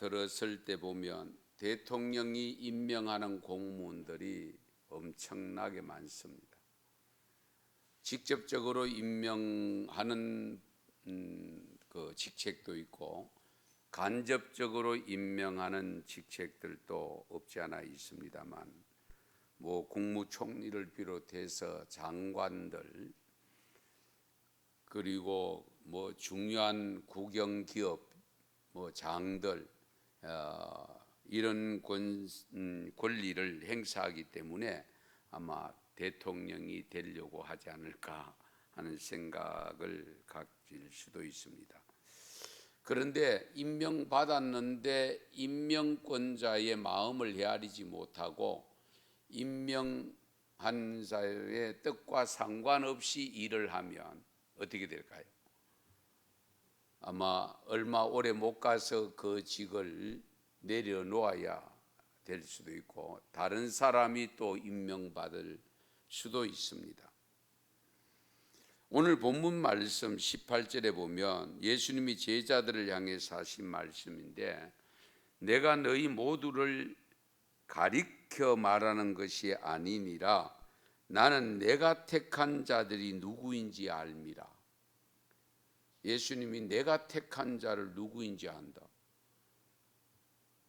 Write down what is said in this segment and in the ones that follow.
들었을 때 보면 대통령이 임명하는 공무원들이 엄청나게 많습니다. 직접적으로 임명하는 그 직책도 있고 간접적으로 임명하는 직책들도 없지 않아 있습니다만, 뭐 국무총리를 비롯해서 장관들, 그리고 뭐 중요한 국영기업 뭐 장들, 이런 권리를 행사하기 때문에 아마 대통령이 되려고 하지 않을까 하는 생각을 가질 수도 있습니다. 그런데 임명받았는데 임명권자의 마음을 헤아리지 못하고 임명한 자의 뜻과 상관없이 일을 하면 어떻게 될까요? 아마 얼마 오래 못 가서 그 직을 내려놓아야 될 수도 있고 다른 사람이 또 임명받을 수도 있습니다. 오늘 본문 말씀 18절에 보면 예수님이 제자들을 향해서 하신 말씀인데, 내가 너희 모두를 가리켜 말하는 것이 아니니라. 나는 내가 택한 자들이 누구인지 알미라. 예수님이 내가 택한 자를 누구인지 안다.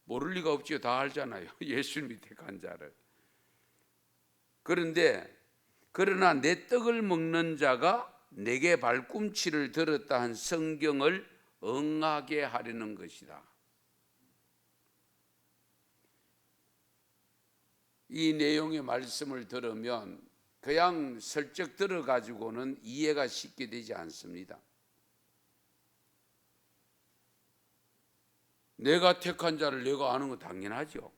모를 리가 없지요. 다 알잖아요. 예수님이 택한 자를. 그러나 내 떡을 먹는 자가 내게 발꿈치를 들었다 한 성경을 응하게 하려는 것이다. 이 내용의 말씀을 들으면 그냥 슬쩍 들어가지고는 이해가 쉽게 되지 않습니다. 내가 택한 자를 내가 아는 건 당연하죠.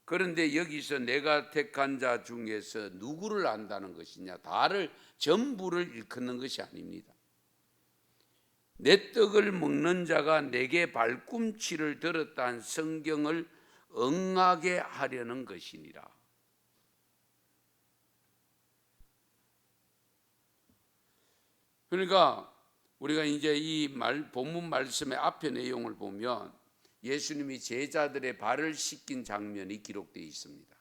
그런데 여기서 내가 택한 자 중에서 누구를 안다는 것이냐, 다를 전부를 일컫는 것이 아닙니다. 내 떡을 먹는 자가 내게 발꿈치를 들었다 한 성경을 응하게 하려는 것이니라. 그러니까 우리가 이제 이 본문 말씀의 앞의 내용을 보면 예수님이 제자들의 발을 씻긴 장면이 기록되어 있습니다.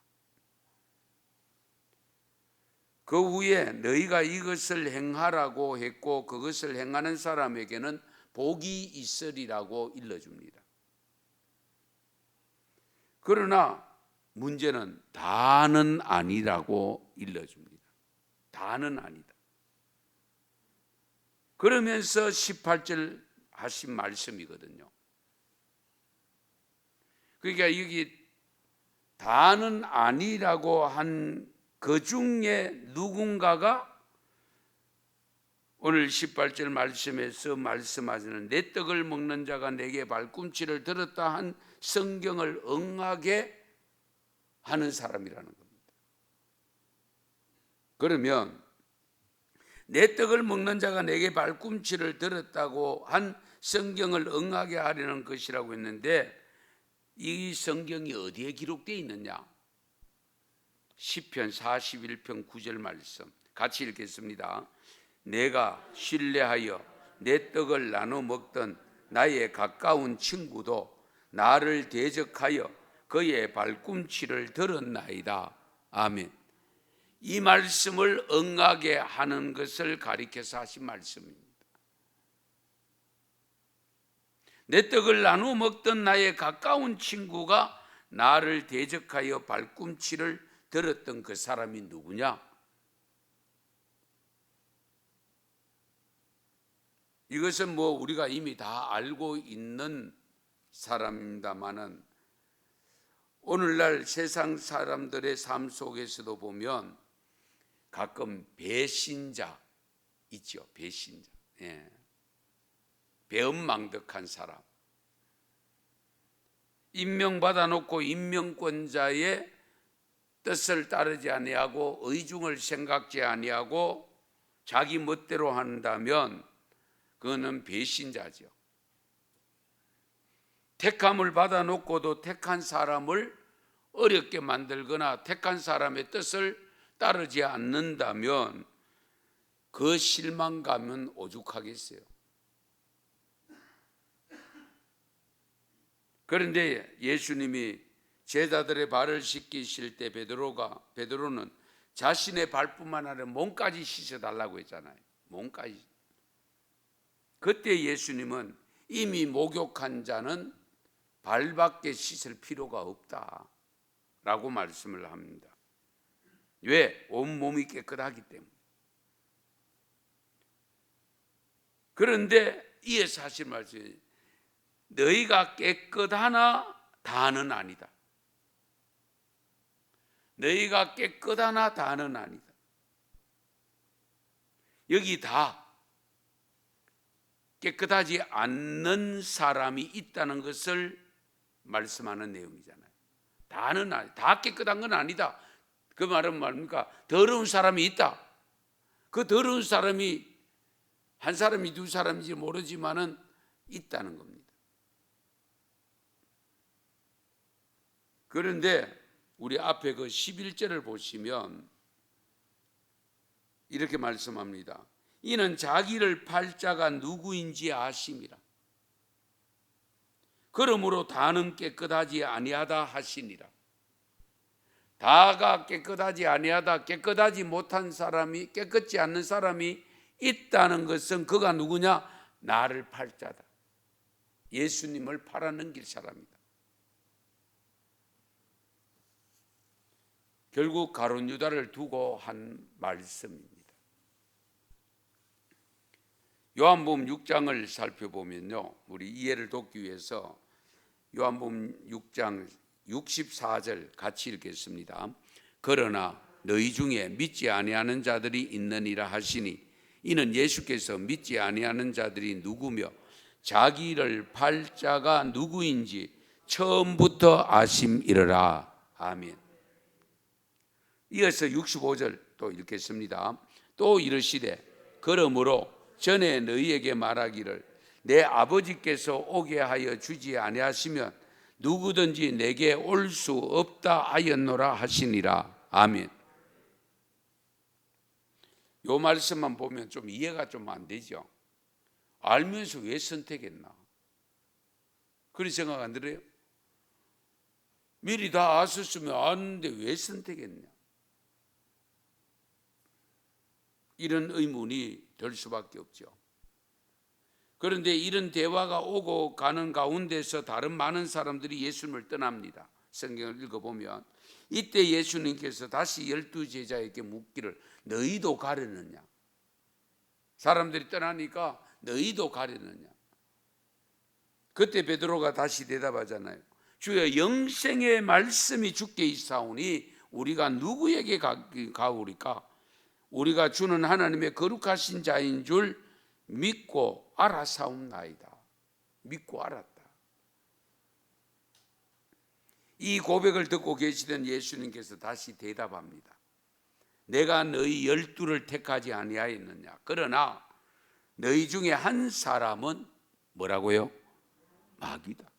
그 후에 너희가 이것을 행하라고 했고 그것을 행하는 사람에게는 복이 있으리라고 일러줍니다. 그러나 문제는 다는 아니라고 일러줍니다. 다는 아니다. 그러면서 18절 하신 말씀이거든요. 그러니까 여기 다는 아니라고 한 그 중에 누군가가 오늘 18절 말씀에서 말씀하시는 내 떡을 먹는 자가 내게 발꿈치를 들었다 한 성경을 응하게 하는 사람이라는 겁니다. 그러면 내 떡을 먹는 자가 내게 발꿈치를 들었다고 한 성경을 응하게 하려는 것이라고 했는데, 이 성경이 어디에 기록되어 있느냐? 시편 41편 9절 말씀 같이 읽겠습니다. 내가 신뢰하여 내 떡을 나눠 먹던 나의 가까운 친구도 나를 대적하여 그의 발꿈치를 들었나이다. 아멘. 이 말씀을 응하게 하는 것을 가리켜서 하신 말씀입니다. 내 떡을 나눠 먹던 나의 가까운 친구가 나를 대적하여 발꿈치를 들었던 그 사람이 누구냐? 이것은 뭐 우리가 이미 다 알고 있는 사람입니다만은 오늘날 세상 사람들의 삶 속에서도 보면 가끔 배신자 있죠. 배신자. 배은망덕한 사람. 임명받아 놓고 임명권자의 뜻을 따르지 아니하고 의중을 생각지 아니하고 자기 멋대로 한다면 그거는 배신자죠. 택함을 받아 놓고도 택한 사람을 어렵게 만들거나 택한 사람의 뜻을 따르지 않는다면 그 실망감은 오죽하겠어요. 그런데 예수님이 제자들의 발을 씻기실 때 베드로는 자신의 발뿐만 아니라 몸까지 씻어달라고 했잖아요. 몸까지. 그때 예수님은 이미 목욕한 자는 발밖에 씻을 필요가 없다라고 말씀을 합니다. 왜? 온몸이 깨끗하기 때문에. 그런데 이에서 하신 말씀이 너희가 깨끗하나 다는 아니다. 너희가 깨끗하나 다는 아니다. 여기 다 깨끗하지 않는 사람이 있다는 것을 말씀하는 내용이잖아요. 다는 아니다. 다 깨끗한 건 아니다. 그 말은 뭡니까? 더러운 사람이 있다. 그 더러운 사람이 한 사람이 두 사람인지 모르지만은 있다는 겁니다. 그런데 우리 앞에 그 11절을 보시면 이렇게 말씀합니다. 이는 자기를 팔 자가 누구인지 아심이라. 그러므로 다는 깨끗하지 아니하다 하시니라. 다가 깨끗하지 아니하다, 깨끗하지 못한 사람이, 깨끗지 않는 사람이 있다는 것은 그가 누구냐? 나를 팔 자다. 예수님을 팔아넘길 사람이다. 결국 가룟 유다를 두고 한 말씀입니다. 요한복음 6장을 살펴보면요, 우리 이해를 돕기 위해서 요한복음 6장 64절 같이 읽겠습니다. 그러나 너희 중에 믿지 아니하는 자들이 있느니라 하시니 이는 예수께서 믿지 아니하는 자들이 누구며 자기를 팔 자가 누구인지 처음부터 아심이러라. 아멘. 이어서 65절 또 읽겠습니다. 또 이르시되 그러므로 전에 너희에게 말하기를 내 아버지께서 오게 하여 주지 아니하시면 누구든지 내게 올 수 없다 하였노라 하시니라. 아멘. 요 말씀만 보면 좀 이해가 좀 안 되죠. 알면서 왜 선택했나? 그런 생각 안 들어요? 미리 다 아셨으면 아는데 왜 선택했냐? 이런 의문이 들 수밖에 없죠. 그런데 이런 대화가 오고 가는 가운데서 다른 많은 사람들이 예수님을 떠납니다. 성경을 읽어보면 이때 예수님께서 다시 12 제자에게 묻기를 너희도 가려느냐? 사람들이 떠나니까 너희도 가려느냐? 그때 베드로가 다시 대답하잖아요. 주여, 영생의 말씀이 주께 있사오니 우리가 누구에게 가오리까? 우리가 주는 하나님의 거룩하신 자인 줄 믿고 알아사옵나이다. 믿고 알았다. 이 고백을 듣고 계시던 예수님께서 다시 대답합니다. 내가 너희 12를 택하지 아니하였느냐? 그러나 너희 중에 한 사람은 뭐라고요? 마귀다.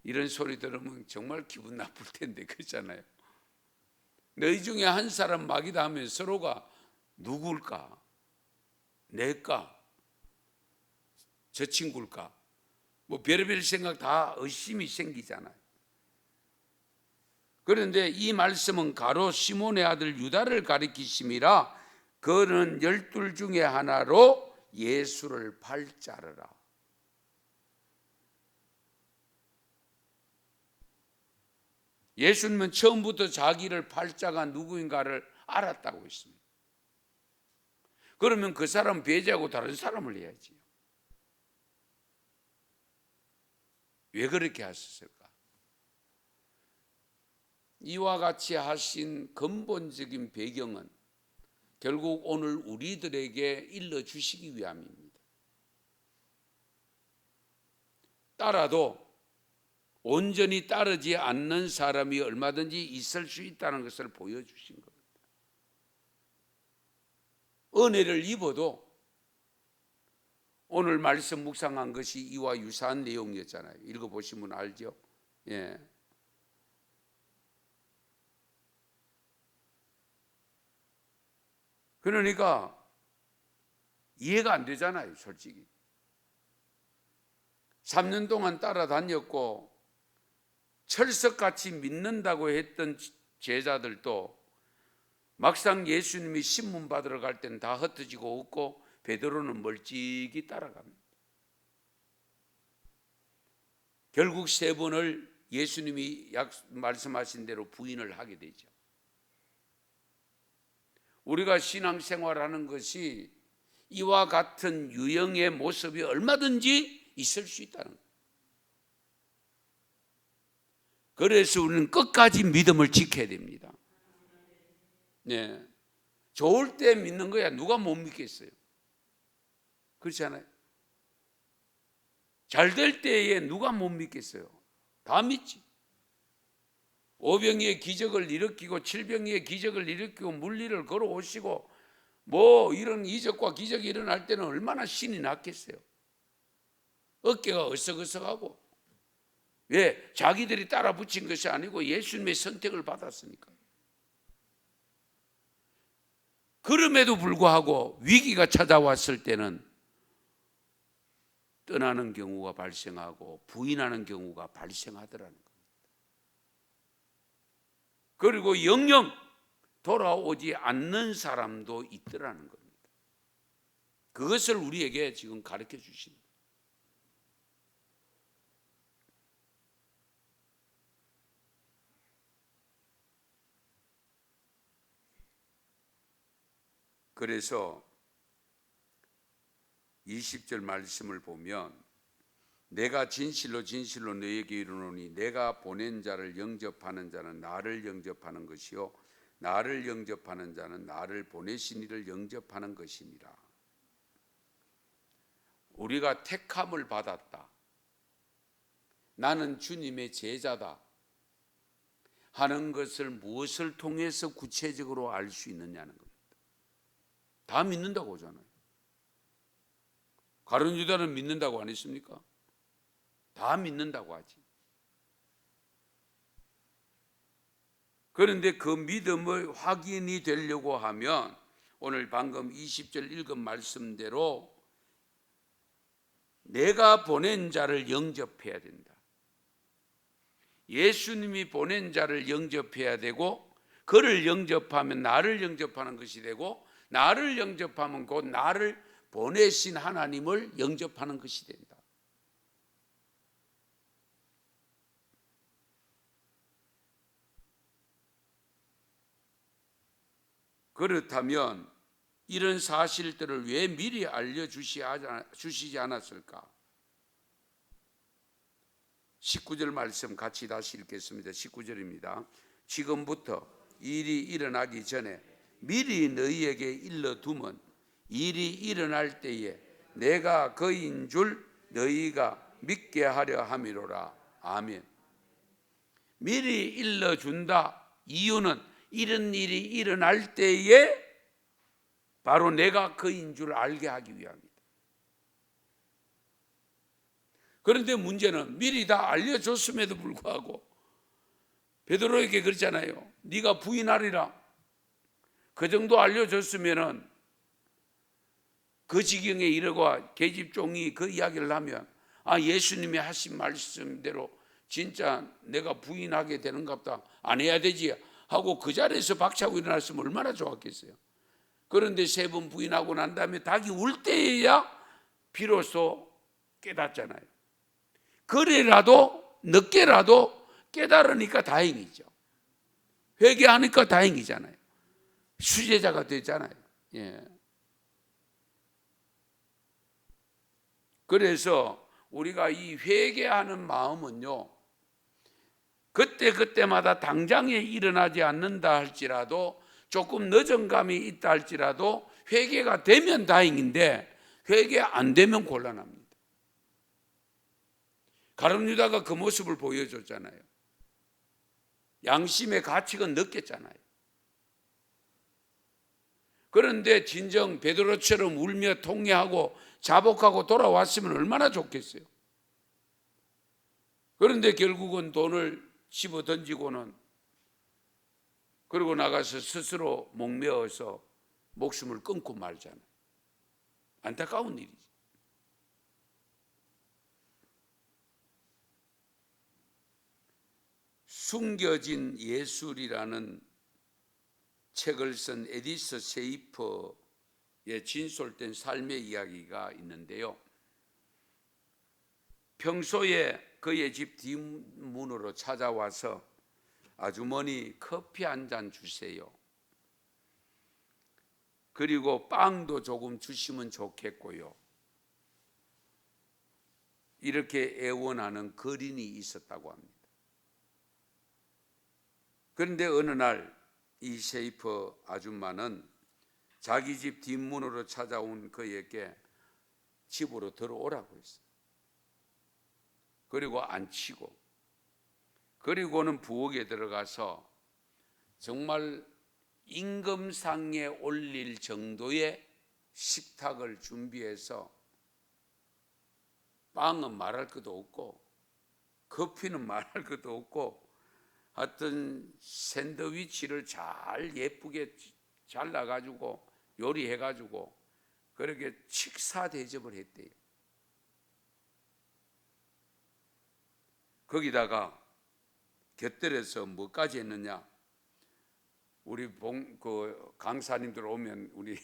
이런 소리 들으면 정말 기분 나쁠 텐데, 그렇잖아요. 너희 중에 한 사람 마귀다 하면 서로가 누굴까? 내일까? 저 친구일까? 뭐 별의별 생각 다 의심이 생기잖아요. 그런데 이 말씀은 가로 시몬의 아들 유다를 가리키심이라. 그는 12 중에 하나로 예수를 팔 자르라. 예수님은 처음부터 자기를 팔 자가 누구인가를 알았다고 했습니다. 그러면 그 사람 배제하고 다른 사람을 해야지요. 왜 그렇게 하셨을까? 이와 같이 하신 근본적인 배경은 결국 오늘 우리들에게 일러주시기 위함입니다. 따라도 온전히 따르지 않는 사람이 얼마든지 있을 수 있다는 것을 보여주신 겁니다. 은혜를 입어도 오늘 말씀 묵상한 것이 이와 유사한 내용이었잖아요. 읽어보시면 알죠? 예. 그러니까 이해가 안 되잖아요, 솔직히. 3년 동안 따라다녔고 철석같이 믿는다고 했던 제자들도 막상 예수님이 신문 받으러 갈 때는 다 흩어지고 없고 베드로는 멀찍이 따라갑니다. 결국 3번을 예수님이 말씀하신 대로 부인을 하게 되죠. 우리가 신앙생활하는 것이 이와 같은 유형의 모습이 얼마든지 있을 수 있다는 거예요. 그래서 우리는 끝까지 믿음을 지켜야 됩니다. 네. 좋을 때 믿는 거야 누가 못 믿겠어요? 그렇지 않아요? 잘 될 때에 누가 못 믿겠어요? 다 믿지. 오병이의 기적을 일으키고 칠병이의 기적을 일으키고 물리를 걸어오시고 뭐 이런 이적과 기적이 일어날 때는 얼마나 신이 났겠어요. 어깨가 어석어석하고. 왜? 자기들이 따라 붙인 것이 아니고 예수님의 선택을 받았으니까. 그럼에도 불구하고 위기가 찾아왔을 때는 떠나는 경우가 발생하고 부인하는 경우가 발생하더라는 겁니다. 그리고 영영 돌아오지 않는 사람도 있더라는 겁니다. 그것을 우리에게 지금 가르쳐 주십니다. 그래서 20절 말씀을 보면 내가 진실로 진실로 너희에게 이르노니 내가 보낸 자를 영접하는 자는 나를 영접하는 것이요 나를 영접하는 자는 나를 보내신 이를 영접하는 것이니라. 우리가 택함을 받았다. 나는 주님의 제자다 하는 것을 무엇을 통해서 구체적으로 알 수 있느냐는 겁니다. 다 믿는다고 하잖아요. 가룟 유다는 믿는다고 안 했습니까? 다 믿는다고 하지. 그런데 그 믿음의 확인이 되려고 하면 오늘 방금 20절 읽은 말씀대로 내가 보낸 자를 영접해야 된다. 예수님이 보낸 자를 영접해야 되고 그를 영접하면 나를 영접하는 것이 되고 나를 영접하면 곧 나를 보내신 하나님을 영접하는 것이 된다. 그렇다면 이런 사실들을 왜 미리 알려주시지 않았을까? 19절 말씀 같이 다시 읽겠습니다. 19절입니다. 지금부터 일이 일어나기 전에 미리 너희에게 일러두면 일이 일어날 때에 내가 그인 줄 너희가 믿게 하려 함이로라. 아멘. 미리 일러준다. 이유는 이런 일이 일어날 때에 바로 내가 그인 줄 알게 하기 위함이다. 그런데 문제는 미리 다 알려줬음에도 불구하고 베드로에게 그랬잖아요. 네가 부인하리라. 그 정도 알려줬으면은 그 지경에 이르고 계집종이 그 이야기를 하면 예수님이 하신 말씀대로 진짜 내가 부인하게 되는갑다. 안 해야 되지 하고 그 자리에서 박차고 일어났으면 얼마나 좋았겠어요. 그런데 3번 부인하고 난 다음에 닭이 울 때에야 비로소 깨닫잖아요. 그래라도 늦게라도 깨달으니까 다행이죠. 회개하니까 다행이잖아요. 수제자가 되잖아요. 예. 그래서 우리가 이 회개하는 마음은요, 그때마다 당장에 일어나지 않는다 할지라도 조금 늦은 감이 있다 할지라도 회개가 되면 다행인데 회개 안 되면 곤란합니다. 가룟 유다가 그 모습을 보여줬잖아요. 양심의 가치가 느꼈잖아요. 그런데 진정 베드로처럼 울며 통회하고 자복하고 돌아왔으면 얼마나 좋겠어요. 그런데 결국은 돈을 집어 던지고는 그러고 나가서 스스로 목매어서 목숨을 끊고 말잖아요. 안타까운 일이지. 숨겨진 예술이라는 책을 쓴 에디서 셰이퍼의 진솔된 삶의 이야기가 있는데요. 평소에 그의 집 뒷문으로 찾아와서 아주머니 커피 한 잔 주세요. 그리고 빵도 조금 주시면 좋겠고요. 이렇게 애원하는 거린이 있었다고 합니다. 그런데 어느 날 이 셰이퍼 아줌마는 자기 집 뒷문으로 찾아온 그에게 집으로 들어오라고 했어요. 그리고 앉히고, 그리고는 부엌에 들어가서 정말 임금상에 올릴 정도의 식탁을 준비해서 빵은 말할 것도 없고 커피는 말할 것도 없고 하여튼 샌드위치를 잘 예쁘게 잘라가지고 요리해가지고 그렇게 식사 대접을 했대요. 거기다가 곁들여서 뭐까지 했느냐? 우리 그 강사님들 오면 우리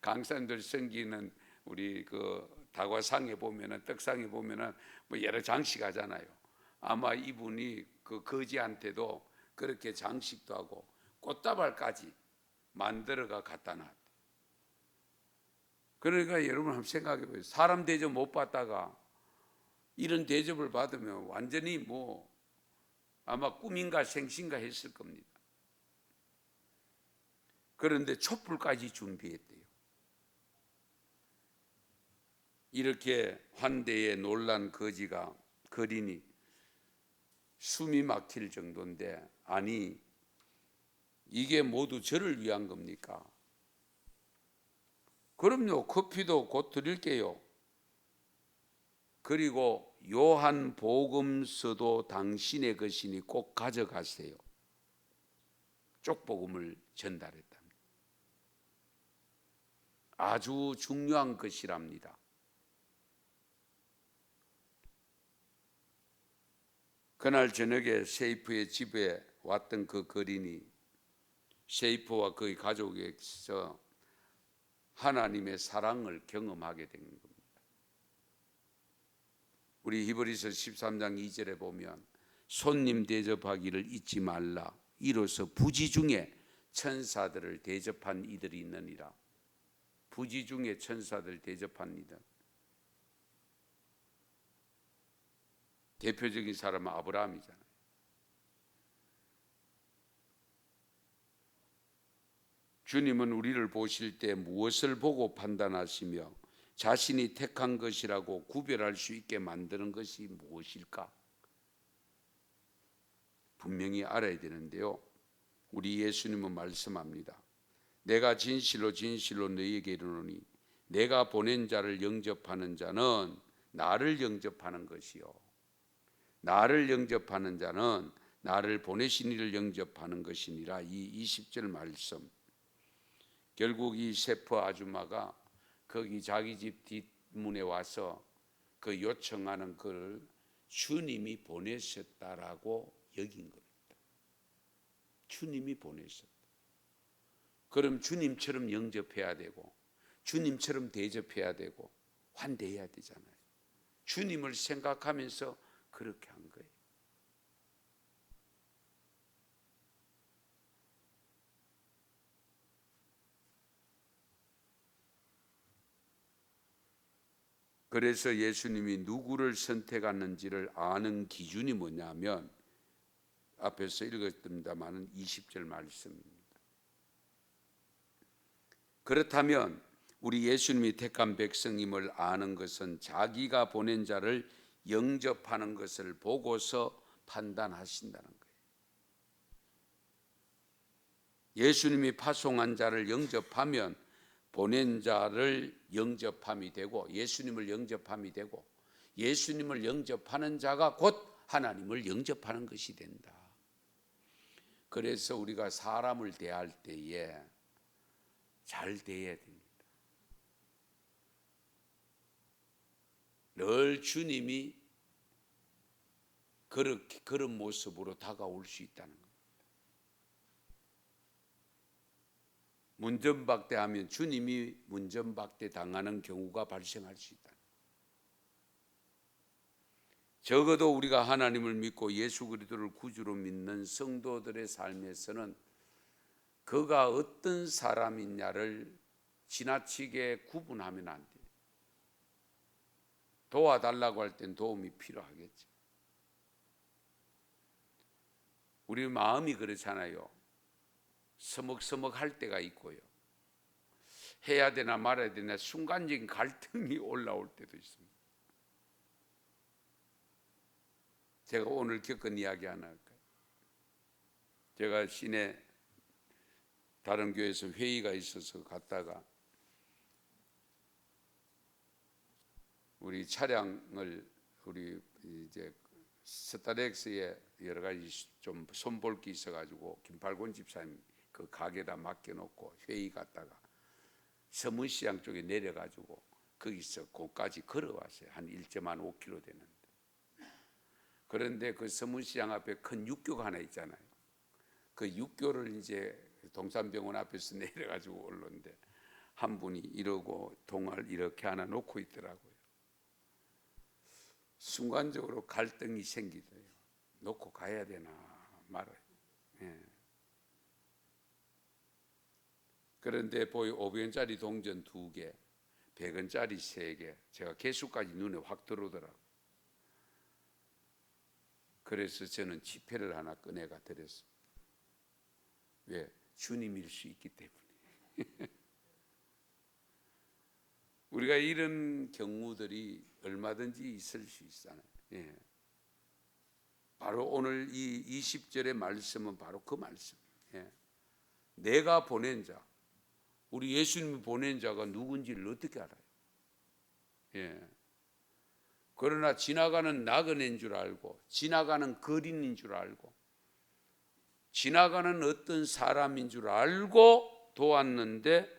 강사님들 섬기는 우리 그 다과상에 보면은 떡상에 보면은 뭐 여러 장식 하잖아요. 아마 이분이 그 거지한테도 그렇게 장식도 하고 꽃다발까지 만들어가 갖다 놨대. 그러니까 여러분 한번 생각해 보세요. 사람 대접 못 받다가 이런 대접을 받으면 완전히 뭐 아마 꿈인가 생신가 했을 겁니다. 그런데 촛불까지 준비했대요. 이렇게 환대에 놀란 거린이 숨이 막힐 정도인데, 아니 이게 모두 저를 위한 겁니까? 그럼요, 커피도 곧 드릴게요. 그리고 요한 복음서도 당신의 것이니 꼭 가져가세요. 쪽복음을 전달했답니다. 아주 중요한 것이랍니다. 그날 저녁에 셰이프의 집에 왔던 그 거린이 셰이프와 그의 가족에게서 하나님의 사랑을 경험하게 된 겁니다. 우리 히브리서 13장 2절에 보면 손님 대접하기를 잊지 말라. 이로써 부지 중에 천사들을 대접한 이들이 있느니라. 부지 중에 천사들을 대접한 이들. 대표적인 사람은 아브라함이잖아요. 주님은 우리를 보실 때 무엇을 보고 판단하시며 자신이 택한 것이라고 구별할 수 있게 만드는 것이 무엇일까? 분명히 알아야 되는데요. 우리 예수님은 말씀합니다. 내가 진실로 진실로 너희에게 이르노니 내가 보낸 자를 영접하는 자는 나를 영접하는 것이요, 나를 영접하는 자는 나를 보내신 이를 영접하는 것이니라. 이 20절 말씀, 결국 이 셰프 아줌마가 거기 자기 집 뒷문에 와서 그 요청하는 그를 주님이 보내셨다라고 여긴 겁니다. 주님이 보내셨다. 그럼 주님처럼 영접해야 되고 주님처럼 대접해야 되고 환대해야 되잖아요. 주님을 생각하면서 그렇게 한 거예요. 그래서 예수님이 누구를 선택하는지를 아는 기준이 뭐냐면 앞에서 읽었습니다마는 20절 말씀입니다. 그렇다면 우리 예수님이 택한 백성임을 아는 것은 자기가 보낸 자를 영접하는 것을 보고서 판단하신다는 거예요. 예수님이 파송한 자를 영접하면 보낸 자를 영접함이 되고 예수님을 영접함이 되고 예수님을 영접하는 자가 곧 하나님을 영접하는 것이 된다. 그래서 우리가 사람을 대할 때에 잘 대해야 됩니다. 늘 주님이 그런 모습으로 다가올 수 있다는 겁니다. 문전박대하면 주님이 문전박대 당하는 경우가 발생할 수 있다. 적어도 우리가 하나님을 믿고 예수 그리스도를 구주로 믿는 성도들의 삶에서는 그가 어떤 사람이냐를 지나치게 구분하면 안 돼요. 도와달라고 할 땐 도움이 필요하겠죠. 우리 마음이 그렇잖아요. 서먹서먹할 때가 있고요. 해야 되나 말아야 되나 순간적인 갈등이 올라올 때도 있습니다. 제가 오늘 겪은 이야기 하나 할까요? 제가 시내 다른 교회에서 회의가 있어서 갔다가 우리 차량을 우리 이제 스타렉스에 여러 가지 좀 손볼 게 있어가지고 김팔곤 집사님 그 가게에다 맡겨놓고 회의 갔다가 서문시장 쪽에 내려가지고 거기서 거기까지 걸어왔어요. 한 1.5km 되는데. 그런데 그 서문시장 앞에 큰 육교가 하나 있잖아요. 그 육교를 이제 동산병원 앞에서 내려가지고 올랐는데 한 분이 이러고 동을 이렇게 하나 놓고 있더라고요. 순간적으로 갈등이 생기더래요. 놓고 가야 되나 말아야 되나. 예. 그런데 보이 500원짜리 동전 2개, 100원짜리 3개, 제가 개수까지 눈에 확 들어오더라고요. 그래서 저는 지폐를 하나 꺼내가 드렸습니다. 왜? 주님일 수 있기 때문에. 우리가 이런 경우들이 얼마든지 있을 수 있잖아요. 예. 바로 오늘 이 20절의 말씀은 바로 그 말씀이에요. 예. 내가 보낸 자, 우리 예수님이 보낸 자가 누군지를 어떻게 알아요? 예. 그러나 지나가는 나그네인 줄 알고, 지나가는 거린인 줄 알고, 지나가는 어떤 사람인 줄 알고 도왔는데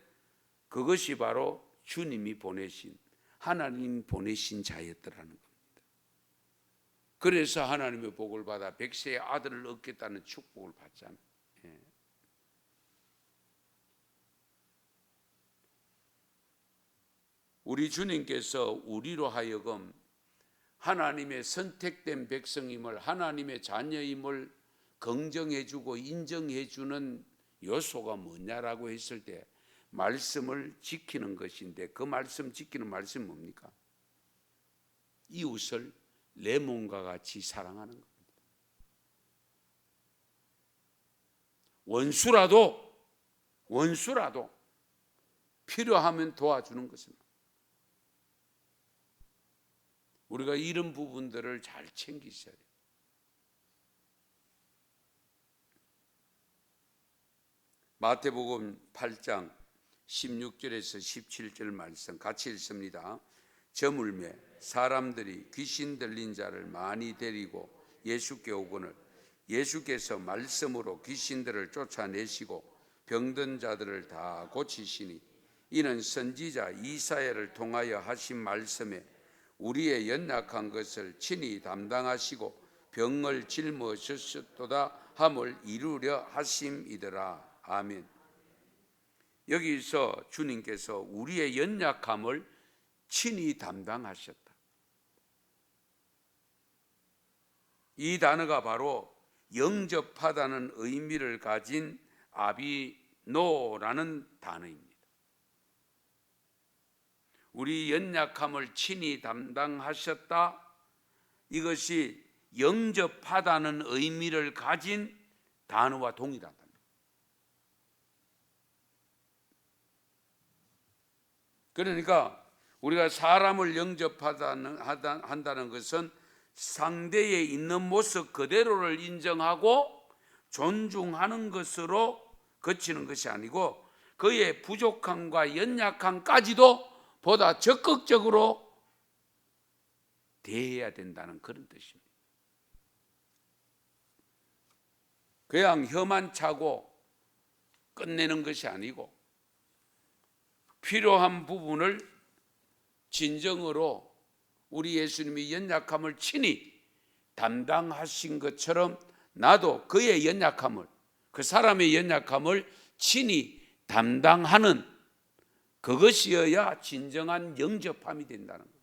그것이 바로 주님이 보내신, 하나님 보내신 자였더라는 겁니다. 그래서 하나님의 복을 받아 백세의 아들을 얻겠다는 축복을 받잖아요. 예. 우리 주님께서 우리로 하여금 하나님의 선택된 백성임을, 하나님의 자녀임을 긍정해주고 인정해주는 요소가 뭐냐라고 했을 때 말씀을 지키는 것인데, 그 말씀 지키는 말씀이 뭡니까? 이웃을 내 몸과 같이 사랑하는 겁니다. 원수라도 필요하면 도와주는 것입니다. 우리가 이런 부분들을 잘 챙기셔야 돼요. 마태복음 8장 16절에서 17절 말씀 같이 읽습니다. 저물매 사람들이 귀신 들린 자를 많이 데리고 예수께 오거늘 예수께서 말씀으로 귀신들을 쫓아내시고 병든 자들을 다 고치시니 이는 선지자 이사야를 통하여 하신 말씀에 우리의 연약한 것을 친히 담당하시고 병을 짊어지셨도다 함을 이루려 하심이더라. 아멘. 여기서 주님께서 우리의 연약함을 친히 담당하셨다. 이 단어가 바로 영접하다는 의미를 가진 아비노라는 단어입니다. 우리 연약함을 친히 담당하셨다. 이것이 영접하다는 의미를 가진 단어와 동일하다. 그러니까 우리가 사람을 영접한다는 것은 상대의 있는 모습 그대로를 인정하고 존중하는 것으로 그치는 것이 아니고 그의 부족함과 연약함까지도 보다 적극적으로 대해야 된다는 그런 뜻입니다. 그냥 혀만 차고 끝내는 것이 아니고 필요한 부분을 진정으로 우리 예수님이 연약함을 친히 담당하신 것처럼 나도 그의 연약함을, 그 사람의 연약함을 친히 담당하는 그것이어야 진정한 영접함이 된다는 겁니다.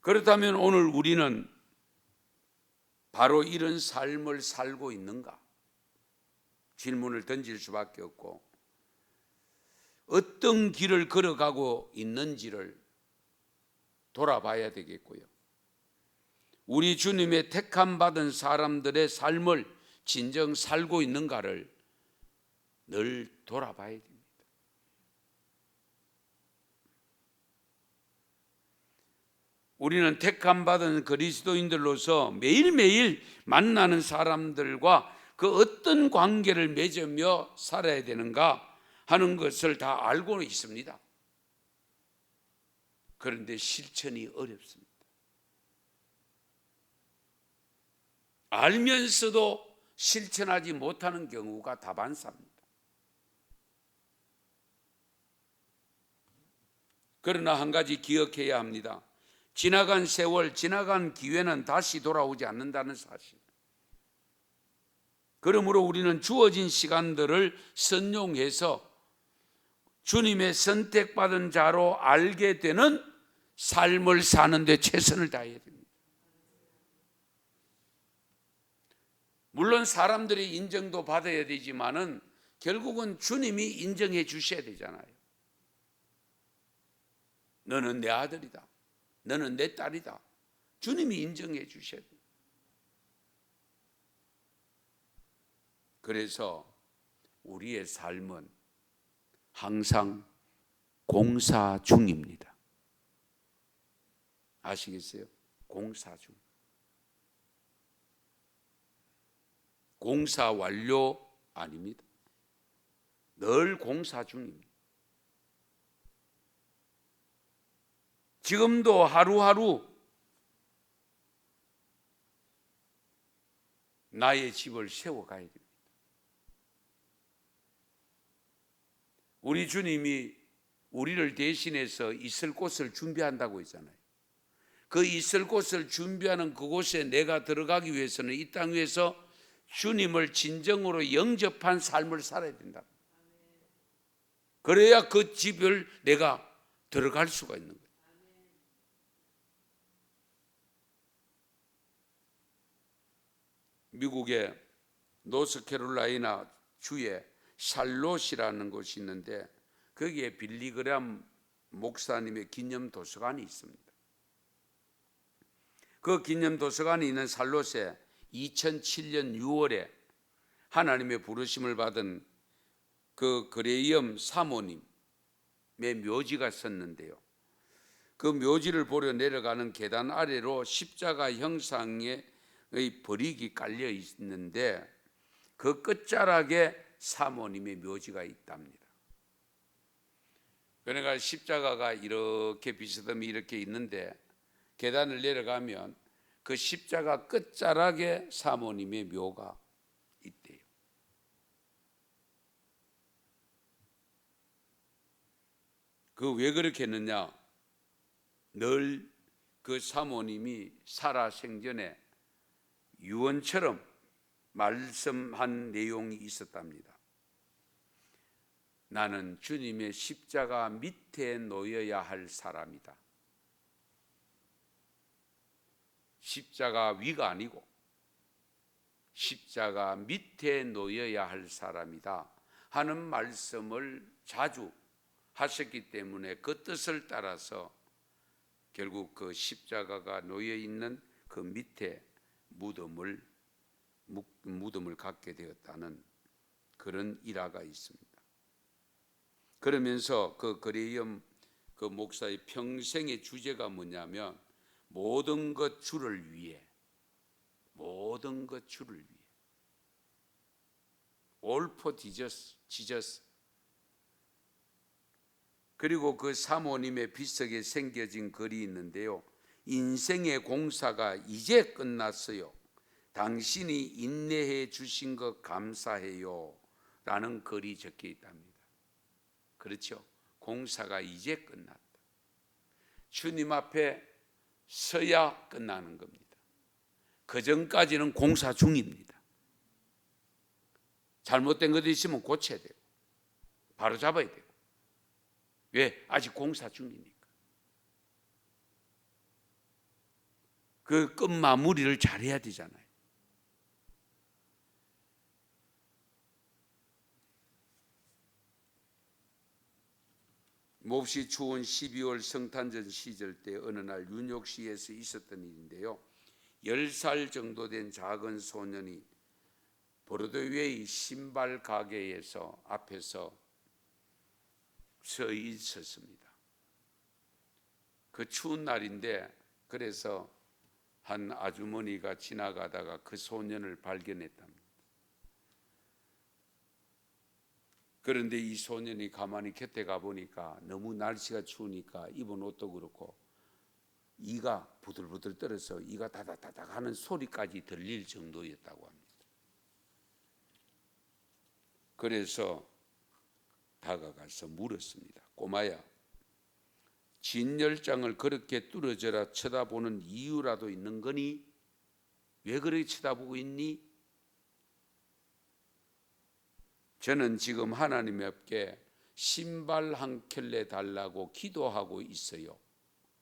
그렇다면 오늘 우리는 바로 이런 삶을 살고 있는가? 질문을 던질 수밖에 없고, 어떤 길을 걸어가고 있는지를 돌아봐야 되겠고요. 우리 주님의 택함 받은 사람들의 삶을 진정 살고 있는가를 늘 돌아봐야 됩니다. 우리는 택함 받은 그리스도인들로서 매일매일 만나는 사람들과 그 어떤 관계를 맺으며 살아야 되는가 하는 것을 다 알고 있습니다. 그런데 실천이 어렵습니다. 알면서도 실천하지 못하는 경우가 다반사입니다. 그러나 한 가지 기억해야 합니다. 지나간 세월, 지나간 기회는 다시 돌아오지 않는다는 사실. 그러므로 우리는 주어진 시간들을 선용해서 주님의 선택받은 자로 알게 되는 삶을 사는 데 최선을 다해야 됩니다. 물론 사람들의 인정도 받아야 되지만은 결국은 주님이 인정해 주셔야 되잖아요. 너는 내 아들이다. 너는 내 딸이다. 주님이 인정해 주셔야 돼요. 그래서 우리의 삶은 항상 공사 중입니다. 아시겠어요? 공사 중. 공사 완료 아닙니다. 늘 공사 중입니다. 지금도 하루하루 나의 집을 세워가야 됩니다. 우리 주님이 우리를 대신해서 있을 곳을 준비한다고 했잖아요. 그 있을 곳을 준비하는 그곳에 내가 들어가기 위해서는 이 땅 위에서 주님을 진정으로 영접한 삶을 살아야 된다. 그래야 그 집을 내가 들어갈 수가 있는 거예요. 미국의 노스캐롤라이나 주에 샬롯이라는 곳이 있는데 거기에 빌리그람 목사님의 기념 도서관이 있습니다. 그 기념 도서관이 있는 샬롯에 2007년 6월에 하나님의 부르심을 받은 그 그레이엄 사모님의 묘지가 섰는데요. 그 묘지를 보려 내려가는 계단 아래로 십자가 형상의 버릭이 깔려 있는데 그 끝자락에 사모님의 묘지가 있답니다. 그러니까 십자가가 이렇게 비스듬히 이렇게 있는데 계단을 내려가면 그 십자가 끝자락에 사모님의 묘가 있대요. 그 왜 그렇게 했느냐? 늘 그 사모님이 살아 생전에 유언처럼 말씀한 내용이 있었답니다. 나는 주님의 십자가 밑에 놓여야 할 사람이다. 십자가 위가 아니고 십자가 밑에 놓여야 할 사람이다 하는 말씀을 자주 하셨기 때문에 그 뜻을 따라서 결국 그 십자가가 놓여 있는 그 밑에 무덤을 갖게 되었다는 그런 일화가 있습니다. 그러면서 그 그레이엄 그 목사의 평생의 주제가 뭐냐면 모든 것 주를 위해, 모든 것 주를 위해, all for Jesus. 그리고 그 사모님의 빗속에 새겨진 글이 있는데요. 인생의 공사가 이제 끝났어요. 당신이 인내해 주신 것 감사해요. 라는 글이 적혀 있답니다. 그렇죠? 공사가 이제 끝났다. 주님 앞에 서야 끝나는 겁니다. 그 전까지는 공사 중입니다. 잘못된 것이 있으면 고쳐야 돼요. 바로 잡아야 돼요. 왜? 아직 공사 중이니까. 그 끝 마무리를 잘해야 되잖아요. 몹시 추운 12월 성탄절 시절 때 어느 날 윤옥시에서 있었던 일인데요. 10살 정도 된 작은 소년이 브로드웨이 신발 가게에서 앞에서 서 있었습니다. 그 추운 날인데 그래서 한 아주머니가 지나가다가 그 소년을 발견했답니다. 그런데 이 소년이 가만히 곁에 가보니까 너무 날씨가 추우니까 입은 옷도 그렇고 이가 부들부들 떨어서 이가 다닥다닥 하는 소리까지 들릴 정도였다고 합니다. 그래서 다가가서 물었습니다. 꼬마야, 진열장을 그렇게 뚫어져라 쳐다보는 이유라도 있는 거니? 왜 그렇게 쳐다보고 있니? 저는 지금 하나님 앞에 신발 한 켤레 달라고 기도하고 있어요.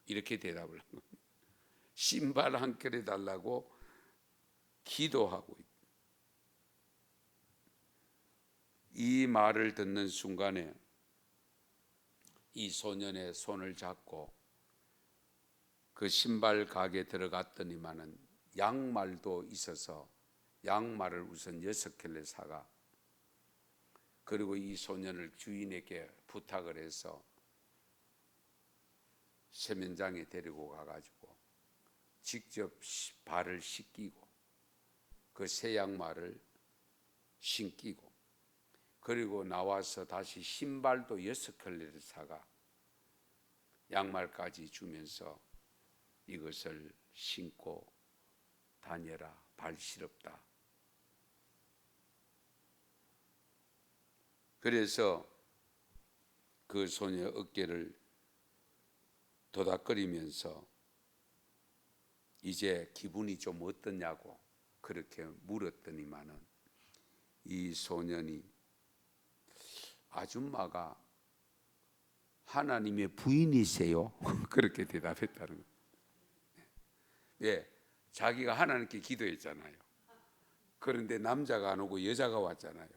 이렇게 대답을 한 겁니다. 신발 한 켤레 달라고 기도하고 있다. 이 말을 듣는 순간에 이 소년의 손을 잡고 그 신발 가게에 들어갔더니만은 양말도 있어서 양말을 우선 6켤레 사가 그리고 이 소년을 주인에게 부탁을 해서 세면장에 데리고 가가지고 직접 발을 씻기고 그 새 양말을 신기고 그리고 나와서 다시 신발도 6켤레를 사가 양말까지 주면서 이것을 신고 다녀라, 발 시렵다. 그래서 그 소녀 어깨를 도닥거리면서 이제 기분이 좀 어떠냐고 그렇게 물었더니만은 이 소년이 아줌마가 하나님의 부인이세요? 그렇게 대답했다는 거예요. 예, 자기가 하나님께 기도했잖아요. 그런데 남자가 안 오고 여자가 왔잖아요.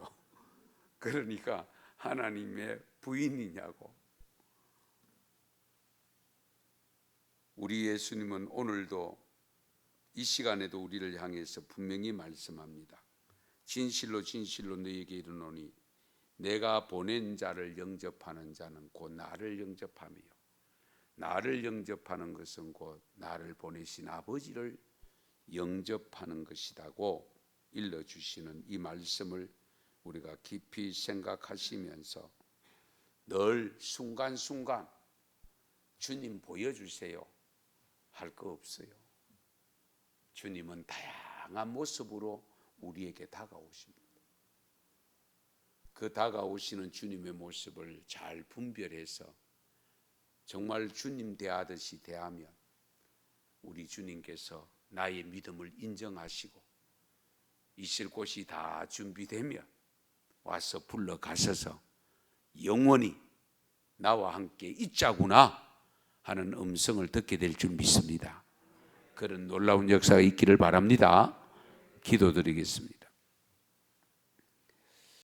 그러니까 하나님의 부인이냐고. 우리 예수님은 오늘도 이 시간에도 우리를 향해서 분명히 말씀합니다. 진실로 진실로 너희에게 이르노니 내가 보낸 자를 영접하는 자는 곧 나를 영접하며 나를 영접하는 것은 곧 나를 보내신 아버지를 영접하는 것이라고 일러주시는 이 말씀을 우리가 깊이 생각하시면서 늘 순간순간 주님 보여주세요 할 거 없어요. 주님은 다양한 모습으로 우리에게 다가오십니다. 그 다가오시는 주님의 모습을 잘 분별해서 정말 주님 대하듯이 대하면 우리 주님께서 나의 믿음을 인정하시고 있을 곳이 다 준비되면 와서 불러가셔서 영원히 나와 함께 있자구나 하는 음성을 듣게 될 줄 믿습니다. 그런 놀라운 역사가 있기를 바랍니다. 기도드리겠습니다.